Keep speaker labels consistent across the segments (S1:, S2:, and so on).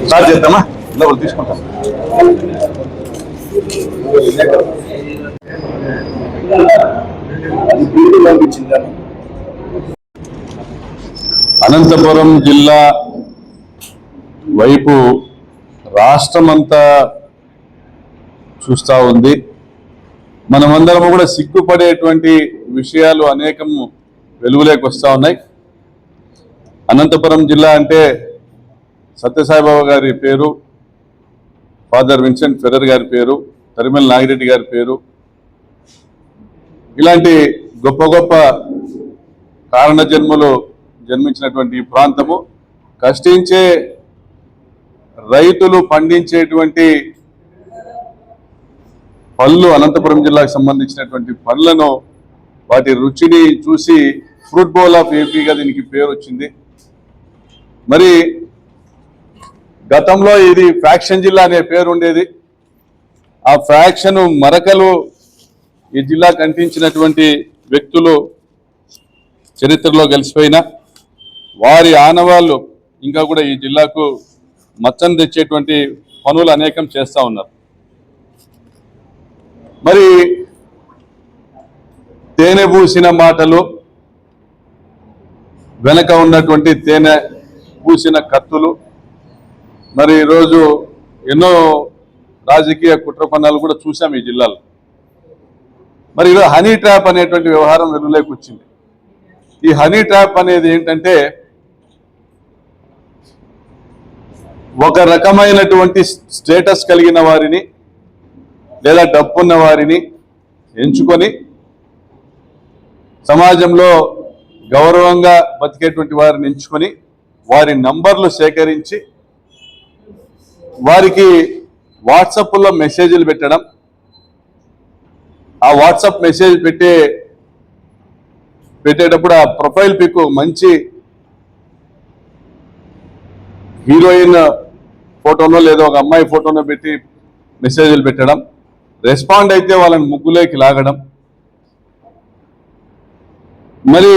S1: Start చేద్దామా? ఇలా తీసుకుంటాం. అనంతపురం జిల్లా వైపు రాష్ట్రమంతా చూస్తూ ఉంది. మనమందరము కూడా సిగ్గుపడేటువంటి విషయాలు అనేకము వెలుగులోకి వస్తూ ఉన్నాయి. అనంతపురం జిల్లా అంటే సత్యసాయిబాబా గారి పేరు, ఫాదర్ విన్సెంట్ ఫెర్రర్ గారి పేరు, తరిమెల నాగిరెడ్డి గారి పేరు, ఇలాంటి గొప్ప గొప్ప కారణ జన్మలు జన్మించినటువంటి ఈ ప్రాంతము, కష్టించే రైతులు పండించేటువంటి పళ్ళు, అనంతపురం జిల్లాకు సంబంధించినటువంటి పళ్ళను, వాటి రుచిని చూసి ఫ్రూట్ బౌల్ ఆఫ్ ఏపీగా దీనికి పేరు వచ్చింది. మరి గతంలో ఇది ఫ్యాక్షన్ జిల్లా అనే పేరు ఉండేది. ఆ ఫ్యాక్షన్ మరకలు ఈ జిల్లాకు అంటించినటువంటి వ్యక్తులు చరిత్రలో కలిసిపోయినా వారి ఆనవాళ్ళు ఇంకా కూడా ఈ జిల్లాకు మచ్చను తెచ్చేటువంటి పనులు అనేకం చేస్తూ ఉన్నారు. మరి తేనె పూసిన మాటలు, వెనక ఉన్నటువంటి తేనె పూసిన కత్తులు, మరి ఈరోజు ఎన్నో రాజకీయ కుట్రపన్నాలు కూడా చూసాం ఈ జిల్లాలో. మరి ఈరోజు హనీ ట్రాప్ అనేటువంటి వ్యవహారం వెలుగులోకి వచ్చింది. ఈ హనీ ట్రాప్ అనేది ఏంటంటే, ఒక రకమైనటువంటి స్టేటస్ కలిగిన వారిని లేదా డబ్బున్న వారిని ఎంచుకొని సమాజంలో గౌరవంగా బతికేటువంటి వారిని ఎంచుకొని వారి నంబర్లు సేకరించి వారికి వాట్సాప్లో మెసేజ్లు పెట్టడం, ఆ వాట్సాప్ మెసేజ్ పెట్టేటప్పుడు ఆ ప్రొఫైల్ పిక్ మంచి హీరోయిన్ ఫోటోనో లేదా ఒక అమ్మాయి ఫోటోనో పెట్టి మెసేజ్లు పెట్టడం, రెస్పాండ్ అయితే వాళ్ళని ముగ్గులోకి లాగడం, మరి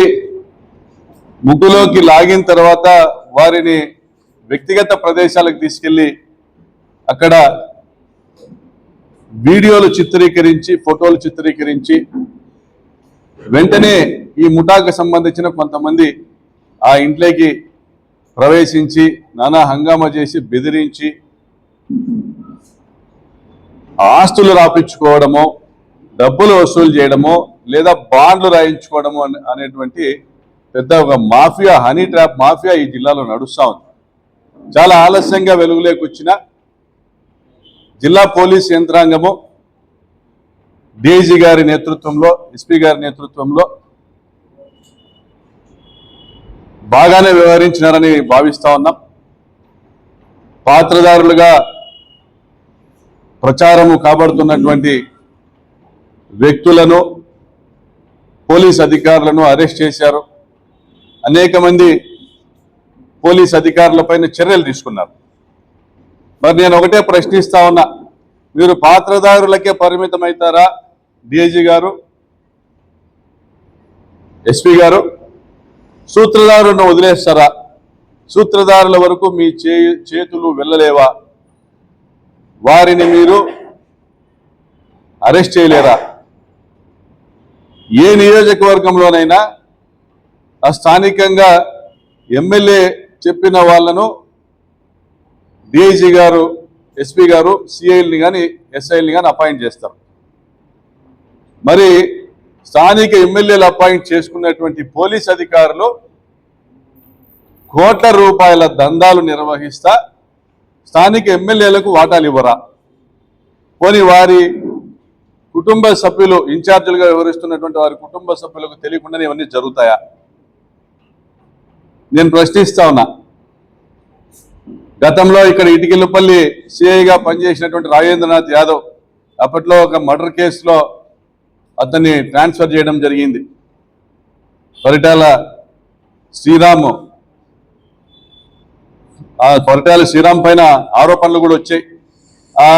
S1: ముగ్గులోకి లాగిన తర్వాత వారిని వ్యక్తిగత ప్రదేశాలకు తీసుకెళ్ళి అక్కడ వీడియోలు చిత్రీకరించి, ఫోటోలు చిత్రీకరించి వెంటనే ఈ ముఠాకు సంబంధించిన కొంతమంది ఆ ఇంట్లోకి ప్రవేశించి నానా హంగామా చేసి బెదిరించి ఆస్తులు రాపించుకోవడమో, డబ్బులు వసూలు చేయడమో, లేదా బాండ్లు రాయించుకోవడము అనేటువంటి పెద్ద ఒక మాఫియా, హనీ ట్రాప్ మాఫియా ఈ జిల్లాలో నడుస్తూ ఉంది. చాలా ఆలస్యంగా వెలుగులోకి వచ్చిన జిల్లా పోలీస్ యంత్రాంగము డీఐజీ గారి నేతృత్వంలో, ఎస్పీ గారి నేతృత్వంలో బాగానే వ్యవహరించినారని భావిస్తా ఉన్నాం. పాత్రదారులుగా ప్రచారము కాబడుతున్నటువంటి వ్యక్తులను, పోలీస్ అధికారులను అరెస్ట్ చేశారు. అనేక మంది పోలీస్ అధికారులపైన చర్యలు తీసుకున్నారు. మరి నేను ఒకటే ప్రశ్నిస్తా ఉన్నా, మీరు పాత్రదారులకే పరిమితమవుతారా డీఐజీ గారు, ఎస్పీ గారు? సూత్రధారులను వదిలేస్తారా? సూత్రధారుల వరకు మీ చేతులు వెళ్ళలేవా? వారిని మీరు అరెస్ట్ చేయలేరా? ఏ నియోజకవర్గంలోనైనా ఆ స్థానికంగా ఎమ్మెల్యే చెప్పిన వాళ్ళను డీఐజీ గారు, ఎస్పీ గారు సిఐల్ని కానీ ఎస్ఐల్ని కానీ అపాయింట్ చేస్తారు. మరి స్థానిక ఎమ్మెల్యేలు అపాయింట్ చేసుకున్నటువంటి పోలీస్ అధికారులు కోట్ల రూపాయల దందాలు నిర్వహిస్తా స్థానిక ఎమ్మెల్యేలకు వాటాలు ఇవ్వరా? పోనీ వారి కుటుంబ సభ్యులు, ఇన్ఛార్జీలుగా వ్యవహరిస్తున్నటువంటి వారి కుటుంబ సభ్యులకు తెలియకుండానే ఇవన్నీ జరుగుతాయా? నేను ప్రశ్నిస్తా ఉన్నా. గతంలో ఇక్కడ ఇటికిల్లపల్లి సిఐగా పనిచేసినటువంటి రాజేంద్రనాథ్ యాదవ్ అప్పట్లో ఒక మర్డర్ కేసులో అతన్ని ట్రాన్స్ఫర్ చేయడం జరిగింది. పరిటాల శ్రీరామ్, ఆ పరిటాల శ్రీరామ్ పైన ఆరోపణలు కూడా వచ్చాయి. ఆ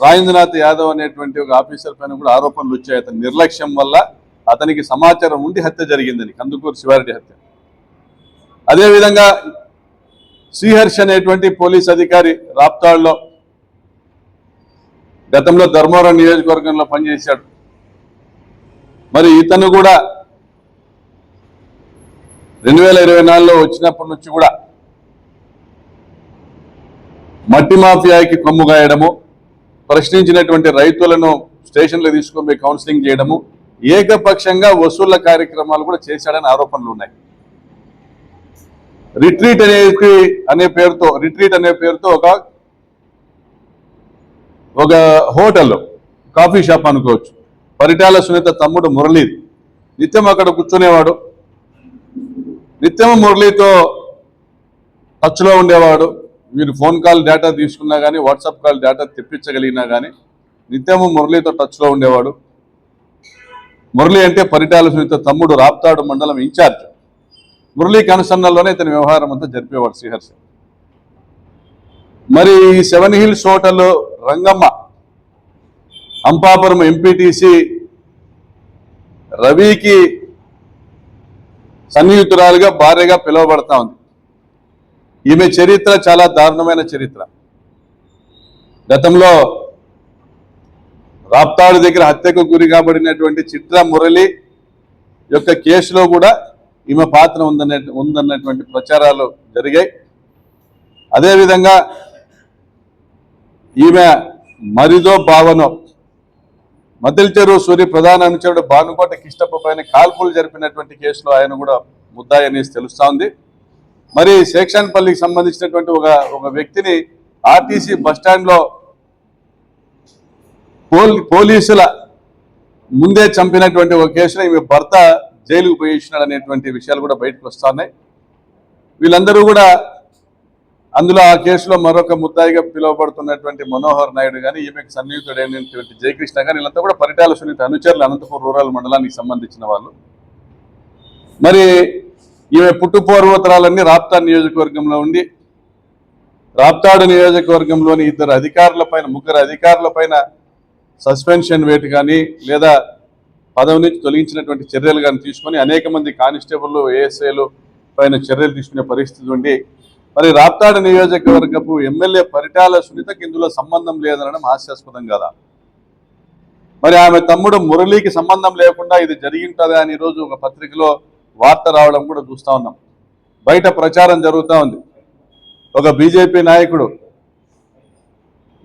S1: రాజేంద్రనాథ్ యాదవ్ అనేటువంటి ఒక ఆఫీసర్ పైన కూడా ఆరోపణలు వచ్చాయి. అతని నిర్లక్ష్యం వల్ల అతనికి సమాచారం ఉండి హత్య జరిగిందని, కందుకూరు శివారెడ్డి హత్య. అదేవిధంగా శ్రీహర్ష్ అనేటువంటి పోలీస్ అధికారి రాప్తాడులో గతంలో ధర్మవరం నియోజకవర్గంలో పనిచేశాడు. మరి ఇతను కూడా 2024లో వచ్చినప్పటి నుంచి కూడా మట్టి మాఫియాకి కొమ్ము గాయడము, ప్రశ్నించినటువంటి రైతులను స్టేషన్లో తీసుకొని పోయి కౌన్సిలింగ్ చేయడము, ఏకపక్షంగా వసూళ్ల కార్యక్రమాలు కూడా చేశాడని ఆరోపణలు ఉన్నాయి. రిట్రీట్ అనే పేరుతో ఒక హోటల్, కాఫీ షాప్ అనుకోవచ్చు. పరిటాల సునీత తమ్ముడు మురళి నిత్యం అక్కడ కూర్చునేవాడు, నిత్యం మురళితో టచ్లో ఉండేవాడు. వీరు ఫోన్ కాల్ డేటా తీసుకున్నా కానీ, వాట్సాప్ కాల్ డేటా తెప్పించగలిగినా కానీ నిత్యము మురళితో టచ్లో ఉండేవాడు. మురళి అంటే పరిటాల సునీత తమ్ముడు, రాప్తాడు మండలం ఇన్ఛార్జ్. మురళి కనుసన్నల్లోనే ఇతని వ్యవహారం అంతా జరిపేవాడు శ్రీహర్ష. మరి ఈ 7 hills hotel Rangamma Ampapuram MPTC రవికి సన్నిహితురాలుగా భార్యగా పిలువబడతా ఉంది. ఈమె చరిత్ర చాలా దారుణమైన చరిత్ర. గతంలో రాప్తాడు దగ్గర హత్యకు గురి కాబడినటువంటి చిత్ర మురళి యొక్క కేసులో కూడా ఈమె పాత్ర ఉందన్నటువంటి ప్రచారాలు జరిగాయి. అదేవిధంగా ఈమె మరిదో భావనో మదిల్చెరువు సూరి ప్రధాన అనుచరుడు భానుకోట కిష్టప్ప పైన కాల్పులు జరిపినటువంటి కేసులో ఆయన కూడా ముద్దాయి అనేసి తెలుస్తా ఉంది. మరి శేక్షన్పల్లికి సంబంధించినటువంటి ఒక వ్యక్తిని ఆర్టీసీ బస్టాండ్లో పోలీసుల ముందే చంపినటువంటి ఒక కేసులో ఈమె భర్త జైలుకు పోయించినాడు అనేటువంటి విషయాలు కూడా బయటకు వస్తున్నాయి. వీళ్ళందరూ కూడా అందులో ఆ కేసులో మరొక ముద్దాయిగా పిలువబడుతున్నటువంటి మనోహర్ నాయుడు కానీ, ఈమెకు సన్నిహితుడైనటువంటి జయకృష్ణ కానీ, వీళ్ళంతా కూడా పరిటాల సునీత అనుచరులు, అనంతపురం రూరల్ మండలానికి సంబంధించిన వాళ్ళు. మరి ఈమె పుట్టుపూర్వోత్తరాలన్నీ రాప్తాడు నియోజకవర్గంలో ఉండి, రాప్తాడు నియోజకవర్గంలోని ముగ్గురు అధికారులపైన సస్పెన్షన్ వేటు కానీ లేదా పదవి నుంచి తొలగించినటువంటి చర్యలు కానీ తీసుకొని అనేక మంది కానిస్టేబుల్, ఏఎస్ఐలు పైన చర్యలు తీసుకునే పరిస్థితి ఉండి, మరి రాప్తాడు నియోజకవర్గపు ఎమ్మెల్యే పరిటాల సునీతకి ఇందులో సంబంధం లేదనడం హాస్యాస్పదం కదా. మరి ఆమె తమ్ముడు మురళికి సంబంధం లేకుండా ఇది జరిగింటుందా అని ఈరోజు ఒక పత్రికలో వార్త రావడం కూడా చూస్తూ ఉన్నాం. బయట ప్రచారం జరుగుతూ ఉంది. ఒక బీజేపీ నాయకుడు,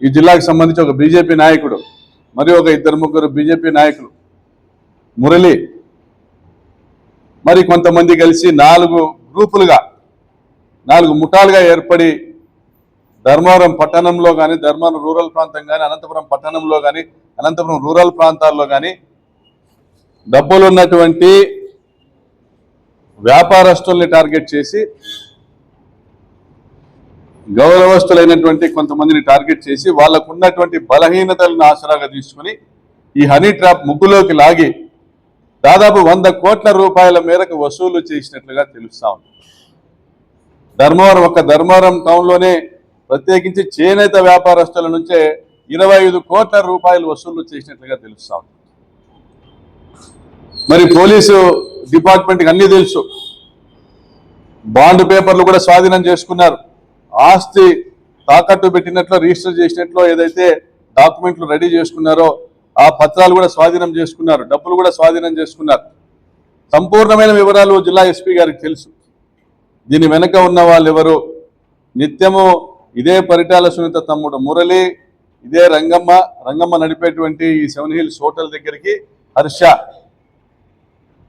S1: ఈ జిల్లాకు సంబంధించి ఒక బీజేపీ నాయకుడు మరియు ఒక 2-3 బీజేపీ నాయకులు, మురళి మరి కొంతమంది కలిసి 4 గ్రూపులుగా 4 ముఠాలుగా ఏర్పడి ధర్మవరం పట్టణంలో కానీ, ధర్మవరం రూరల్ ప్రాంతం కానీ, అనంతపురం పట్టణంలో కానీ, అనంతపురం రూరల్ ప్రాంతాల్లో కానీ డబ్బులున్నటువంటి వ్యాపారస్తుల్ని టార్గెట్ చేసి, గౌరవస్తులైనటువంటి కొంతమందిని టార్గెట్ చేసి వాళ్ళకు ఉన్నటువంటి బలహీనతలను ఆసరాగా తీసుకుని ఈ హనీ ట్రాప్ ముగ్గులోకి లాగి దాదాపు 100 కోట్ల రూపాయల మేరకు వసూలు చేసినట్లుగా తెలుస్తా ఉంది. ధర్మవరం టౌన్లోనే ప్రత్యేకించి చేనేత వ్యాపారస్తుల నుంచే 25 కోట్ల రూపాయలు వసూలు చేసినట్లుగా తెలుస్తా ఉంది. మరి పోలీసు డిపార్ట్మెంట్కి అన్నీ తెలుసు. బాండ్ పేపర్లు కూడా స్వాధీనం చేసుకున్నారు. ఆస్తి తాకట్టు పెట్టినట్లు, రిజిస్టర్ చేసినట్లు ఏదైతే డాక్యుమెంట్లు రెడీ చేసుకున్నారో ఆ పత్రాలు కూడా స్వాధీనం చేసుకున్నారు, డబ్బులు కూడా స్వాధీనం చేసుకున్నారు. సంపూర్ణమైన వివరాలు జిల్లా ఎస్పీ గారికి తెలుసు. దీని వెనక ఉన్న వాళ్ళు ఎవరు? నిత్యము ఇదే పరిటాల సునీత తమ్ముడు మురళి, ఇదే రంగమ్మ నడిపేటువంటి ఈ 7 హిల్స్ హోటల్ దగ్గరికి హర్ష,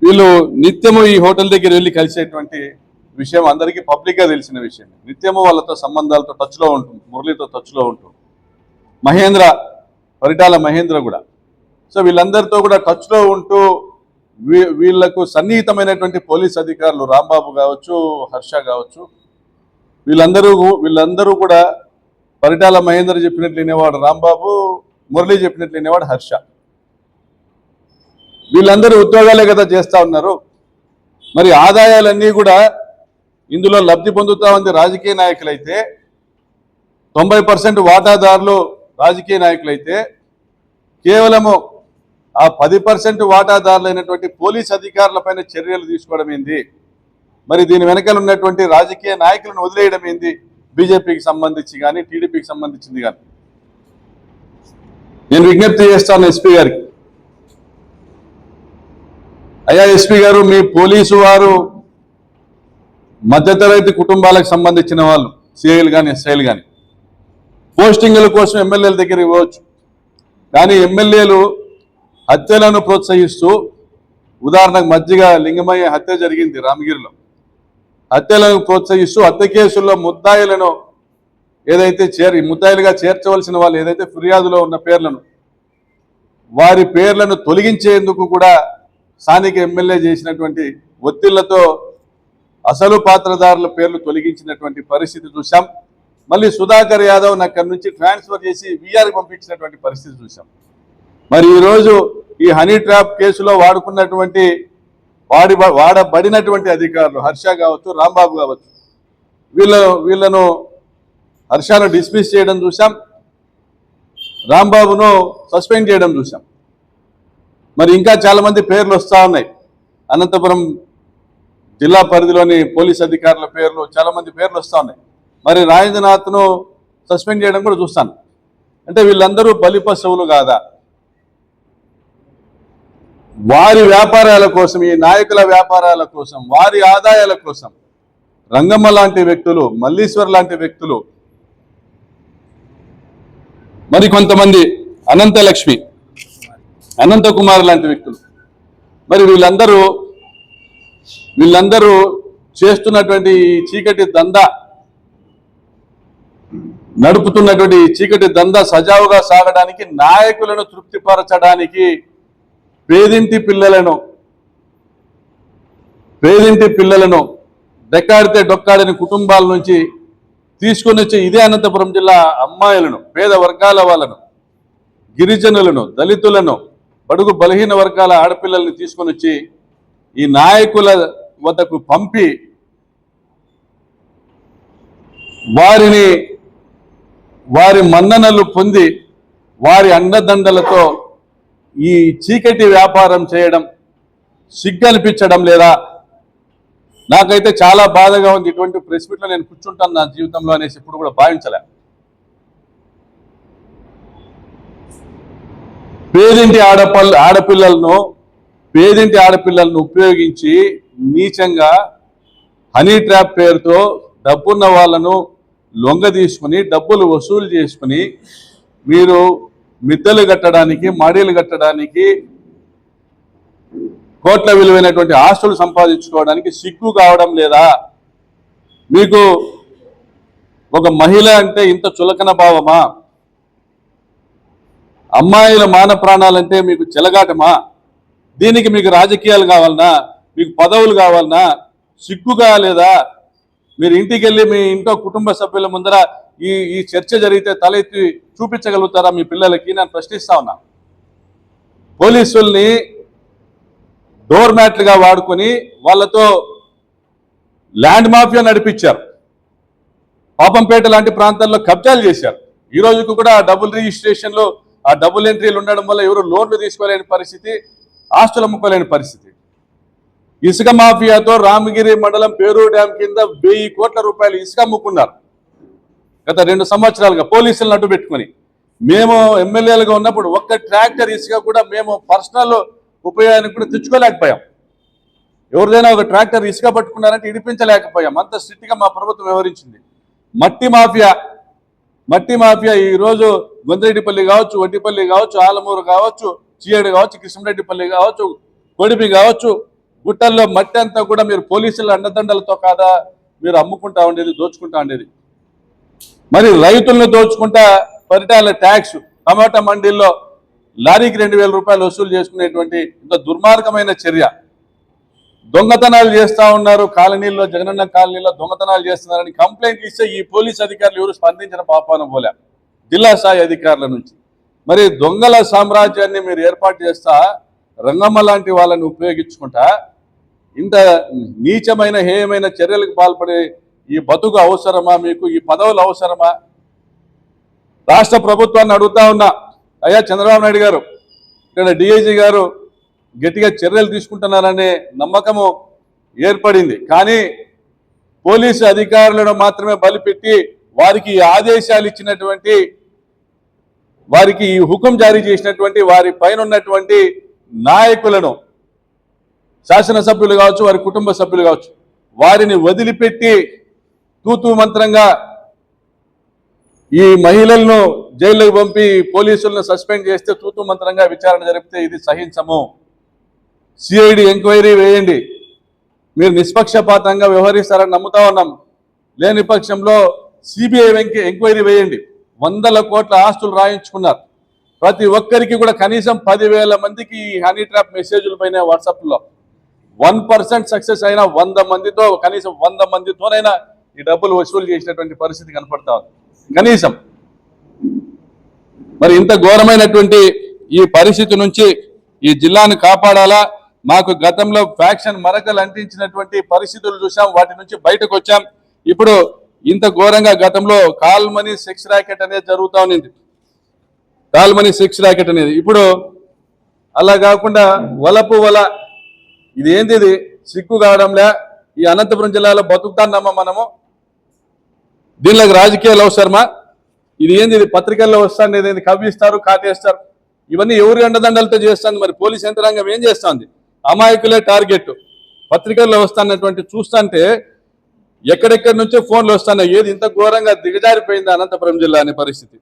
S1: వీళ్ళు నిత్యము ఈ హోటల్ దగ్గర వెళ్ళి కలిసేటువంటి విషయం అందరికీ పబ్లిక్గా తెలిసిన విషయం. నిత్యము వాళ్ళతో సంబంధాలతో టచ్లో ఉంటుంది, మురళితో టచ్లో ఉంటుంది. పరిటాల మహేంద్ర కూడా. సో వీళ్ళందరితో కూడా టచ్లో ఉంటూ వీళ్లకు సన్నిహితమైనటువంటి పోలీస్ అధికారులు రాంబాబు కావచ్చు, హర్ష కావచ్చు, వీళ్ళందరూ కూడా పరిటాల మహేంద్ర చెప్పినట్లు వినేవాడు రాంబాబు, మురళి చెప్పినట్లు వినేవాడు హర్ష. వీళ్ళందరూ ఉద్యోగాలే కదా చేస్తూ ఉన్నారు. మరి ఆదాయాలన్నీ కూడా ఇందులో లబ్ధి పొందుతా ఉంది రాజకీయ నాయకులైతే, 90% వాటాదారులు రాజకీయ నాయకులైతే, కేవలము ఆ 10% వాటాదారులైనటువంటి పోలీస్ అధికారులపైన చర్యలు తీసుకోవడం ఏంది? మరి దీని వెనకాల ఉన్నటువంటి రాజకీయ నాయకులను వదిలేయడం ఏంది? బీజేపీకి సంబంధించి కానీ టీడీపీకి సంబంధించింది కానీ నేను విజ్ఞప్తి చేస్తాను ఎస్పీ గారికి. అయ్యా ఎస్పీ గారు, మీ పోలీసు వారు మధ్యతరగతి కుటుంబాలకు సంబంధించిన వాళ్ళు, సిఐలు కానీ ఎస్ఐలు కానీ పోస్టింగుల కోసం ఎమ్మెల్యేల దగ్గర ఇవ్వచ్చు. కానీ ఎమ్మెల్యేలు హత్యలను ప్రోత్సహిస్తూ, ఉదాహరణకు మధ్యగా లింగమయ్య హత్య జరిగింది రామగిరిలో, హత్యలను ప్రోత్సహిస్తూ హత్య కేసుల్లో ముద్దాయిలను ఏదైతే ముద్దాయిలుగా చేర్చవలసిన వాళ్ళు ఏదైతే ఫిర్యాదులో ఉన్న పేర్లను, వారి పేర్లను తొలగించేందుకు కూడా స్థానిక ఎమ్మెల్యే చేసినటువంటి ఒత్తిళ్లతో అసలు పాత్రదారుల పేర్లు తొలగించినటువంటి పరిస్థితి చూసాం. మళ్ళీ సుధాకర్ యాదవ్ అక్కడి నుంచి ట్రాన్స్ఫర్ చేసి వీఆర్కి పంపించినటువంటి పరిస్థితి చూసాం. మరి ఈరోజు ఈ హనీ ట్రాప్ కేసులో వాడబడినటువంటి అధికారులు హర్ష కావచ్చు, రాంబాబు కావచ్చు, వీళ్ళను హర్షను డిస్మిస్ చేయడం చూసాం, రాంబాబును సస్పెండ్ చేయడం చూసాం. మరి ఇంకా చాలా మంది పేర్లు వస్తూ ఉన్నాయి. అనంతపురం జిల్లా పరిధిలోని పోలీస్ అధికారుల పేర్లు, చాలా మంది పేర్లు వస్తూ ఉన్నాయి. మరి రాజేంద్రనాథ్ను సస్పెండ్ చేయడం కూడా చూస్తాను. అంటే వీళ్ళందరూ బలిపశువులు కాదా? వారి వ్యాపారాల కోసం, ఈ నాయకుల వ్యాపారాల కోసం, వారి ఆదాయాల కోసం రంగమ్మ లాంటి వ్యక్తులు, మల్లీశ్వర్ లాంటి వ్యక్తులు, మరి కొంతమంది అనంతలక్ష్మి, అనంతకుమార్ లాంటి వ్యక్తులు, మరి వీళ్ళందరూ చేస్తున్నటువంటి చీకటి దందా, నడుపుతున్నటువంటి చీకటి దందా సజావుగా సాగడానికి, నాయకులను తృప్తిపరచడానికి పేదింటి పిల్లలను డెక్కాడితే డొక్కాడని కుటుంబాల నుంచి తీసుకొని వచ్చి ఇదే అనంతపురం జిల్లా అమ్మాయిలను, పేద వర్గాల వాళ్ళను, గిరిజనులను, దళితులను, బడుగు బలహీన వర్గాల ఆడపిల్లల్ని తీసుకొని వచ్చి ఈ నాయకుల వద్దకు పంపి వారి మన్ననలు పొంది వారి అండదండలతో ఈ చీకటి వ్యాపారం చేయడం సిగ్గనిపించడం లేదా? నాకైతే చాలా బాధగా ఉంది. ఇటువంటి ప్రెస్ మీట్లో నేను కూర్చుంటాను నా జీవితంలో అనేసి ఇప్పుడు కూడా భావించలే. పేదింటి ఆడపిల్లలను ఉపయోగించి నీచంగా హనీ ట్రాప్ పేరుతో డబ్బున్న వాళ్ళను లొంగ తీసుకుని డబ్బులు వసూలు చేసుకుని మీరు మిద్దెలు కట్టడానికి, మడీలు కట్టడానికి, కోట్ల విలువైనటువంటి ఆస్తులు సంపాదించుకోవడానికి సిగ్గు కావడం లేదా? మీకు ఒక మహిళ అంటే ఇంత చులకన భావమా? అమ్మాయిల మాన ప్రాణాలంటే మీకు చెలగాటమా? దీనికి మీకు రాజకీయాలు కావాలన్నా, మీకు పదవులు కావాలన్నా సిగ్గుగా లేదా? మీరు ఇంటికి వెళ్ళి మీ ఇంట్లో కుటుంబ సభ్యుల ముందర ఈ చర్చ జరిగితే తల ఎత్తి చూపించగలుగుతారా మీ పిల్లలకి? నేను ప్రశ్నిస్తా ఉన్నా. పోలీసుల్ని డోర్ మ్యాట్లుగా వాడుకొని వాళ్ళతో ల్యాండ్ మాఫియా నడిపించారు. పాపంపేట లాంటి ప్రాంతాల్లో కబ్జాలు చేశారు. ఈ రోజుకు కూడా డబుల్ రిజిస్ట్రేషన్లు, ఆ డబుల్ ఎంట్రీలు ఉండడం వల్ల ఎవరు లోన్లు తీసుకోలేని పరిస్థితి, ఆస్తులు అమ్ముకోలేని పరిస్థితి. ఇసుక మాఫియాతో రామగిరి మండలం పేరూరు డ్యాం కింద 1000 కోట్ల రూపాయలు ఇసుక అమ్ముకున్నారు గత 2 సంవత్సరాలుగా పోలీసులను అడ్డు పెట్టుకుని. మేము ఎమ్మెల్యేలుగా ఉన్నప్పుడు ఒక్క ట్రాక్టర్ ఇసుక కూడా మేము పర్సనల్ ఉపయోగానికి కూడా తెచ్చుకోలేకపోయాం. ఎవరిదైనా ఒక ట్రాక్టర్ ఇసుక పట్టుకున్నారంటే ఇడిపించలేకపోయాం. అంత స్ట్రిక్ట్గా మా ప్రభుత్వం వ్యవహరించింది. మట్టి మాఫియా ఈరోజు గొంతిరెడ్డిపల్లి కావచ్చు, వడ్డిపల్లి కావచ్చు, ఆలమూరు కావచ్చు, చీయేడు కావచ్చు, కృష్ణరెడ్డిపల్లి కావచ్చు, కొడిపి కావచ్చు, గుట్టల్లో మట్టి అంతా కూడా మీరు పోలీసుల అండదండలతో కాదా మీరు అమ్ముకుంటా ఉండేది, దోచుకుంటా ఉండేది? మరి రైతులను దోచుకుంటా పరిటాల ట్యాక్స్, టమాటా మండీల్లో లారీకి 2000 రూపాయలు వసూలు చేసుకునేటువంటి ఇంత దుర్మార్గమైన చర్య. దొంగతనాలు చేస్తూ ఉన్నారు కాలనీల్లో, జగనన్న కాలనీలో దొంగతనాలు చేస్తున్నారని కంప్లైంట్ ఇస్తే ఈ పోలీస్ అధికారులు ఎవరు స్పందించిన పాపాన పోలే, జిల్లా స్థాయి అధికారుల నుంచి. మరి దొంగల సామ్రాజ్యాన్ని మీరు ఏర్పాటు చేస్తా రంగమ్మ లాంటి వాళ్ళని ఉపయోగించుకుంటా ఇంత నీచమైన హేయమైన చర్యలకు పాల్పడే ఈ బతుకు అవసరమా మీకు? ఈ పదవులు అవసరమా? రాష్ట్ర ప్రభుత్వాన్ని అడుగుతా ఉన్నా, అయ్యా చంద్రబాబు నాయుడు గారు, ఇక్కడ డిఐజీ గారు గట్టిగా చర్యలు తీసుకుంటున్నారనే నమ్మకము ఏర్పడింది. కానీ పోలీసు అధికారులను మాత్రమే బలిపెట్టి వారికి ఆదేశాలు ఇచ్చినటువంటి, వారికి ఈ హుకుం జారీ చేసినటువంటి వారి పైన ఉన్నటువంటి నాయకులను, శాసనసభ్యులు కావచ్చు, వారి కుటుంబ సభ్యులు కావచ్చు, వారిని వదిలిపెట్టి తూతూ మంత్రంగా ఈ మహిళలను జైల్లోకి పంపి పోలీసులను సస్పెండ్ చేస్తే తూతూ మంత్రంగా విచారణ జరిపితే ఇది సహించము. సిఐడి ఎంక్వైరీ వేయండి, మీరు నిష్పక్షపాతంగా వ్యవహరిస్తారని నమ్ముతా ఉన్నాం. లేని పక్షంలో సిబిఐ ఎంక్వైరీ వేయండి. 100 కోట్ల ఆస్తులు రాయించుకున్నారు. ప్రతి ఒక్కరికి కూడా కనీసం 10,000 మందికి ఈ హనీ ట్రాప్ మెసేజ్లు పైన వాట్సాప్లో 1% సక్సెస్ అయినా 100 మందితో, కనీసం 100 మందితోనైనా ఈ డబ్బులు వసూలు చేసినటువంటి పరిస్థితి కనపడతా ఉంది కనీసం. మరి ఇంత ఘోరమైనటువంటి ఈ పరిస్థితి నుంచి ఈ జిల్లాను కాపాడాలా? మాకు గతంలో ఫ్యాక్షన్ మరకలు అంటించినటువంటి పరిస్థితులు చూసాం, వాటి నుంచి బయటకు వచ్చాం. ఇప్పుడు ఇంత ఘోరంగా గతంలో కాల్ మనీ సెక్స్ ర్యాకెట్ అనేది జరుగుతూ ఉంది. కాల్ మనీ సెక్స్ ర్యాకెట్ అనేది ఇప్పుడు అలా కాకుండా వలపు వల, ఇది ఏంది? ఇది సిగ్గు కావడంలే. ఈ అనంతపురం జిల్లాలో బతుకుతాన్నమ్మా మనము, దీనిలోకి రాజకీయాలు అవసరమా? ఇది ఏంది? ఇది పత్రికల్లో వస్తాను, ఇది కవ్విస్తారు, కాటేస్తారు. ఇవన్నీ ఎవరి అండదండలతో చేస్తుంది? మరి పోలీస్ యంత్రాంగం ఏం చేస్తుంది? అమాయకులే టార్గెట్. పత్రికల్లో వస్తున్నటువంటి చూస్తుంటే ఎక్కడెక్కడి నుంచో ఫోన్లు వస్తున్నాయి. ఏది ఇంత ఘోరంగా దిగజారిపోయింది అనంతపురం జిల్లా అనే పరిస్థితి.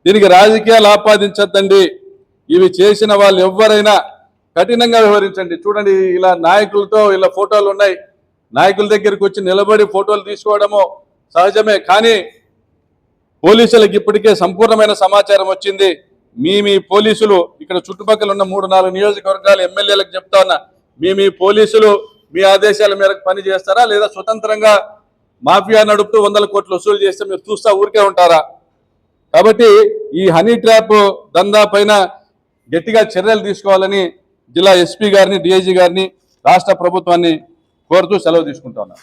S1: దీనికి రాజకీయాలు ఆపాదించద్దండి. ఇవి చేసిన వాళ్ళు ఎవరైనా కఠినంగా వ్యవహరించండి. చూడండి, ఇలా నాయకులతో ఇలా ఫోటోలు ఉన్నాయి. నాయకుల దగ్గరికి వచ్చి నిలబడి ఫోటోలు తీసుకోవడము సహజమే. కానీ పోలీసులకు ఇప్పటికే సంపూర్ణమైన సమాచారం వచ్చింది. మీ పోలీసులు ఇక్కడ చుట్టుపక్కల ఉన్న 3-4 నియోజకవర్గాల ఎమ్మెల్యేలకు చెప్తా ఉన్నా, మీ పోలీసులు మీ ఆదేశాల మేరకు పని చేస్తారా, లేదా స్వతంత్రంగా మాఫియా నడుపుతూ 100 కోట్లు వసూలు చేస్తే మీరు చూస్తా ఊరికే ఉంటారా? కాబట్టి ఈ హనీ ట్రాప్ దందా పైన గట్టిగా చర్యలు తీసుకోవాలని జిల్లా ఎస్పీ గారిని, డిఐజీ గారిని, రాష్ట్ర ప్రభుత్వాన్ని కోరుతూ సెలవు తీసుకుంటా ఉన్నా.